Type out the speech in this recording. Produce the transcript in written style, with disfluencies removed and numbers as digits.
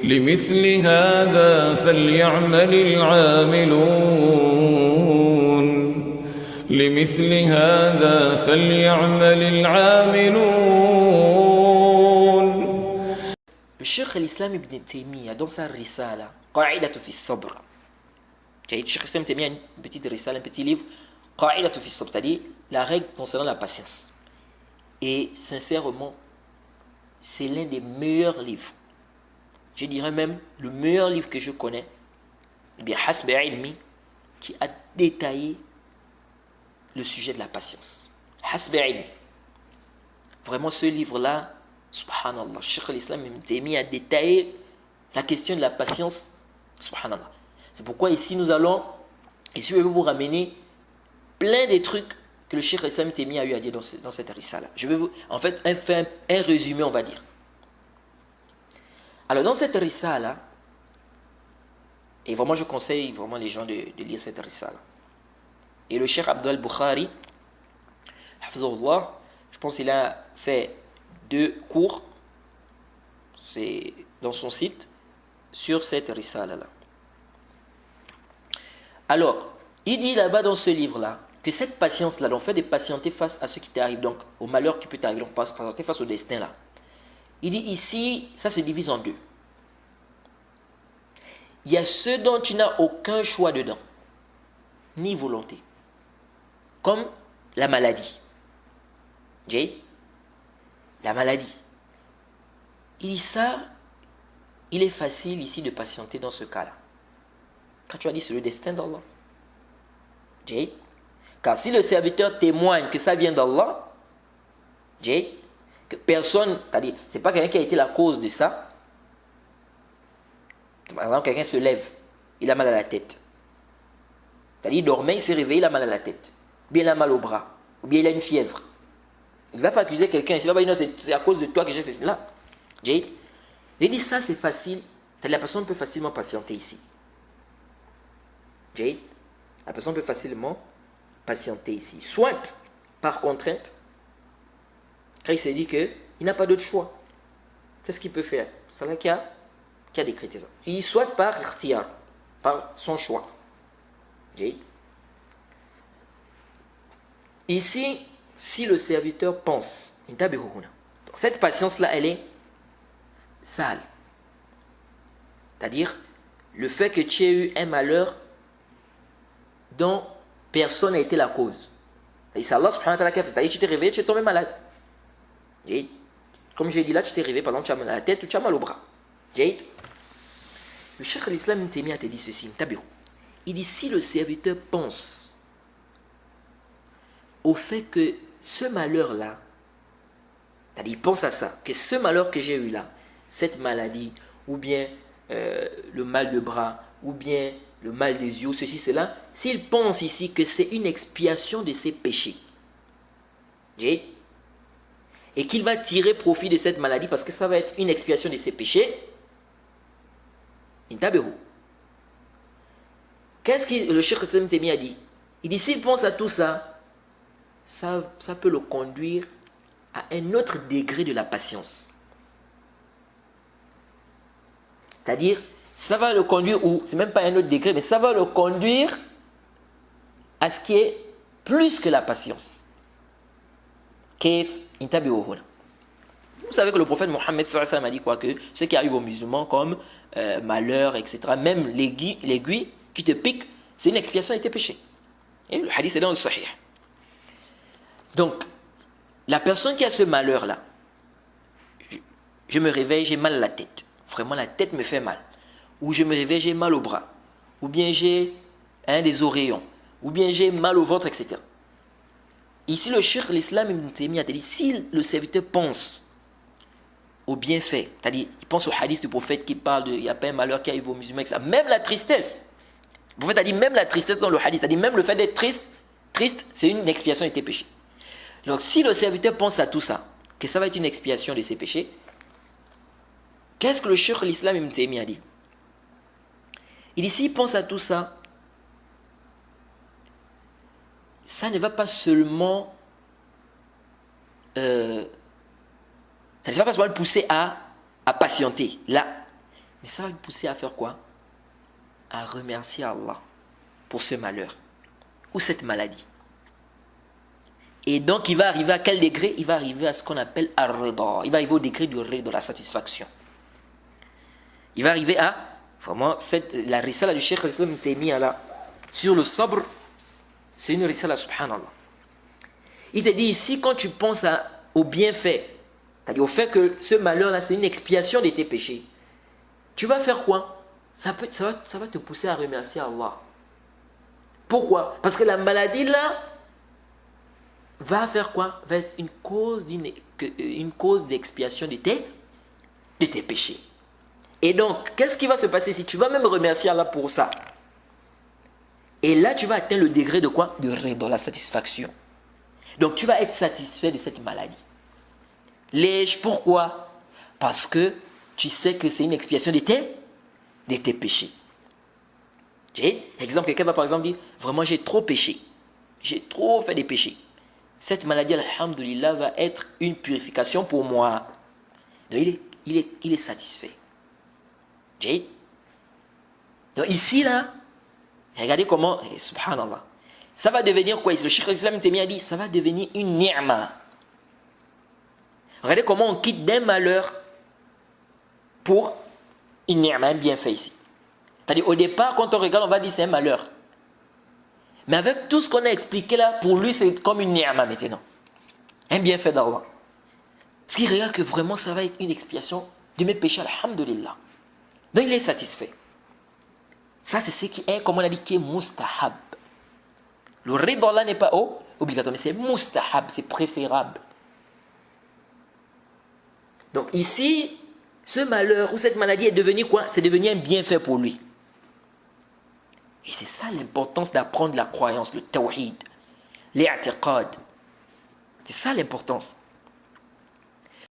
لمثل هذا فليعمل العاملون لمثل هذا فليعمل العاملون. Le Cheikh l'Islam Ibn Taymiyyah, dans sa risala, Qa'idatu fi sabr. Le Cheikh l'Islam Ibn Taymiyyah a une petite risala, un petit livre, Qa'idatu fi sabr, c'est-à-dire la règle concernant la patience. Et sincèrement, c'est l'un des meilleurs livres. Je dirais même le meilleur livre que je connais, eh bien, Hasbi Ilmi, qui a détaillé le sujet de la patience. Hasbi Ilmi. Vraiment, ce livre-là, subhanallah, Cheikh l'Islam Ibn Taymiyyah a détaillé la question de la patience, subhanallah. C'est pourquoi ici nous allons, ici je vais vous ramener plein de trucs que le Cheikh l'Islam Ibn Taymiyyah a eu à dire dans cette risala. Je vais vous, en fait, faire un résumé, on va dire. Alors dans cette risala, et vraiment je conseille vraiment les gens de lire cette risala. Et le Cheikh Abdul Bukhari, hafizahullah, je pense qu'il a fait 2 cours, c'est dans son site, sur cette risala-là. Alors, il dit là-bas dans ce livre-là, que cette patience-là, donc fait de patienter face à ce qui t'arrive, donc au malheur qui peut t'arriver, donc patienter face au destin-là. Il dit ici, ça se divise en 2. Il y a ceux dont tu n'as aucun choix dedans, ni volonté, comme la maladie. La maladie. Il dit ça, il est facile ici de patienter dans ce cas-là. Quand tu as dit c'est le destin d'Allah. Car si le serviteur témoigne que ça vient d'Allah, que personne, c'est-à-dire, c'est pas quelqu'un qui a été la cause de ça. Par exemple, quelqu'un se lève, il a mal à la tête. C'est-à-dire, il dormait, il s'est réveillé, il a mal à la tête. Ou bien il a mal au bras. Ou bien il a une fièvre. Il ne va pas accuser quelqu'un. Il ne va pas dire non, c'est à cause de toi que j'ai cela. Il dit ça, c'est facile. La personne peut facilement patienter ici. La personne peut facilement patienter ici. Soit par contrainte, quand il s'est dit qu'il n'a pas d'autre choix. Qu'est-ce qu'il peut faire? C'est là qui a décrété ça. Il soit par ikhtiyar, par son choix. Ici, si le serviteur pense, cette patience-là, elle est sale. C'est-à-dire, le fait que tu aies eu un malheur dont personne n'a été la cause. C'est Allah subhanahu wa ta'ala qui a fait. C'est-à-dire, tu t'es réveillé, tu es tombé malade. Comme j'ai dit là, tu t'es réveillé, par exemple, tu as mal à la tête ou tu as mal au bras. Le Cheikh l'Islam Ibn Taymiyyah te dit ceci. Il dit, si le serviteur pense au fait que ce malheur-là, c'est-à-dire il pense à ça, que ce malheur que j'ai eu là, cette maladie, ou bien le mal de bras, ou bien le mal des yeux, ceci, cela, s'il pense ici que c'est une expiation de ses péchés, et qu'il va tirer profit de cette maladie parce que ça va être une expiation de ses péchés, qu'est-ce que le Cheikh Ibn Taymiyyah a dit? Il dit, s'il pense à tout ça, ça peut le conduire à un autre degré de la patience. C'est-à-dire, ça va le conduire, ou c'est même pas un autre degré, mais ça va le conduire à ce qui est plus que la patience. Vous savez que le prophète Mohammed a dit quoi? Que ce qui arrive aux musulmans comme malheur, etc., même l'aiguille qui te pique, c'est une expiation de tes péchés. Et le hadith est dans le sahih. Donc, la personne qui a ce malheur-là, je me réveille, j'ai mal à la tête. Vraiment, la tête me fait mal. Ou je me réveille, j'ai mal au bras. Ou bien j'ai des oreillons. Ou bien j'ai mal au ventre, etc. Ici, le Cheikh l'Islam Ibn Taymiyyah a dit, si le serviteur pense au bienfait, c'est-à-dire, il pense au hadith du prophète qui parle de, il n'y a pas un malheur qui arrive aux musulmans, etc. Même la tristesse. Le prophète a dit, même la tristesse dans le hadith, c'est-à-dire, même le fait d'être triste, c'est une expiation de tes péchés. Donc, si le serviteur pense à tout ça, que ça va être une expiation de ses péchés, qu'est-ce que le Cheikh l'Islam Ibn Taymiyyah a dit? Il dit, s'il pense à tout ça, ça ne va pas seulement ça ne va pas seulement le pousser à patienter. Là, Mais ça va le pousser à faire quoi? À remercier Allah pour ce malheur ou cette maladie. Et donc il va arriver à quel degré? Il va arriver à ce qu'on appelle ar-rida. Il va arriver au degré du rida, de la satisfaction. Il va arriver à, vraiment, la risala du Cheikh al-Islam Taymiyyah là, sur le sabr, c'est une risala, subhanallah. Il te dit ici, quand tu penses au bienfait, c'est-à-dire au fait que ce malheur-là, c'est une expiation de tes péchés, tu vas faire quoi? Ça va te pousser à remercier Allah. Pourquoi? Parce que la maladie là va faire quoi? Va être une cause d'expiation de tes péchés. Et donc, qu'est-ce qui va se passer si tu vas même remercier Allah pour ça? Et là, tu vas atteindre le degré de quoi? De rida, la satisfaction. Donc, tu vas être satisfait de cette maladie. Pourquoi? Parce que tu sais que c'est une expiation de tes péchés. Exemple, quelqu'un va par exemple dire, vraiment j'ai trop péché. J'ai trop fait des péchés. Cette maladie, alhamdoulilah, va être une purification pour moi. Donc, il est satisfait. Donc ici, là, regardez comment, subhanallah, ça va devenir quoi? Le Cheikh al-Islam Taymiyyah dit, ça va devenir une ni'ma. Regardez comment on quitte d'un malheur pour une ni'ma, un bienfait ici. C'est-à-dire, au départ, quand on regarde, on va dire c'est un malheur. Mais avec tout ce qu'on a expliqué là, pour lui, c'est comme une ni'ma maintenant. Un bienfait d'Allah. Parce qu'il regarde que vraiment, ça va être une expiation de mes péchés, alhamdulillah. Donc, il est satisfait. Ça, c'est ce qui est, comme on a dit, qui est mustahab. Le rida là n'est pas obligatoire, mais c'est mustahab, c'est préférable. Donc, ici, ce malheur ou cette maladie est devenu quoi? C'est devenu un bienfait pour lui. Et c'est ça l'importance d'apprendre la croyance, le tawhid, l'i'tiqad. C'est ça l'importance.